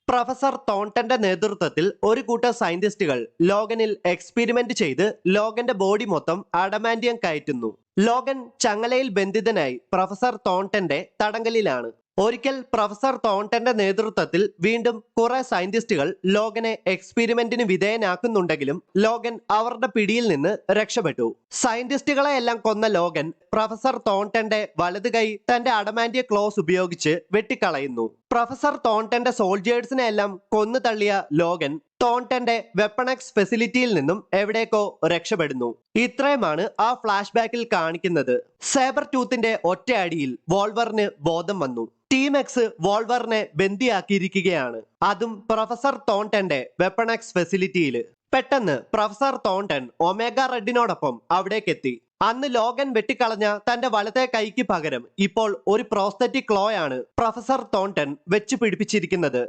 Professor തോണ്ടന്റെ നേതൃത്വത്തിൽ ഒരു കൂട്ടം സയന്റിസ്റ്റുകൾ ലോഗനിൽ എക്സ്പെരിമെന്റ് ചെയ്ത് ലോഗന്റെ ബോഡി മൊത്തം അഡമാന്റിയം കയറ്റുന്നു. Logan ചങ്ങലയിൽ ബന്ധിതനായി professor തോണ്ടന്റെ തടങ്കലിലാണ്. ഒരിക്കൽ പ്രൊഫസർ തോണ്ടന്റെ നേതൃത്വത്തിൽ വീണ്ടും കുറെ സയന്റിസ്റ്റുകൾ ലോഗനെ എക്സ്പെരിമെന്റിന് വിധേയനാക്കുന്നുണ്ടെങ്കിലും ലോഗൻ അവരുടെ പിടിയിൽ നിന്ന് രക്ഷപ്പെട്ടു. സയന്റിസ്റ്റുകളെ എല്ലാം കൊന്ന ലോഗൻ പ്രൊഫസർ തോണ്ടന്റെ വലത് കൈ തന്റെ അഡമാന്റിയ ക്ലോസ് ഉപയോഗിച്ച് വെട്ടിക്കളയുന്നു. പ്രൊഫസർ തോണ്ടന്റെ സോൾജേഴ്സിനെ എല്ലാം കൊന്നു തള്ളിയ ലോഗൻ തോണ്ടന്റെ വെപ്പണക്സ് ഫെസിലിറ്റിയിൽ നിന്നും എവിടേക്കോ രക്ഷപ്പെടുന്നു. ഇത്രയുമാണ് ആ ഫ്ലാഷ് ബാക്കിൽ കാണിക്കുന്നത്. സേബർ ടൂത്തിന്റെ ഒറ്റയടിയിൽ വോൾവറിന് ബോധം വന്നു. ടീം എക്സ് വോൾവറിനെ ബന്ദിയാക്കിയിരിക്കുകയാണ്, അതും പ്രൊഫസർ തോണ്ടന്റെ വെപ്പണക്സ് ഫെസിലിറ്റിയിൽ. പെട്ടെന്ന് പ്രൊഫസർ തോണ്ടൻ ഒമേഗ റെഡിനോടൊപ്പം അവിടേക്കെത്തി. അന്ന് ലോഗൻ വെട്ടിക്കളഞ്ഞ തന്റെ വലത്തെ കൈക്ക് പകരം ഇപ്പോൾ ഒരു പ്രോസ്തറ്റിക് ക്ലോയാണ് പ്രൊഫസർ തോണ്ടൻ വെച്ച് പിടിപ്പിച്ചിരിക്കുന്നത്.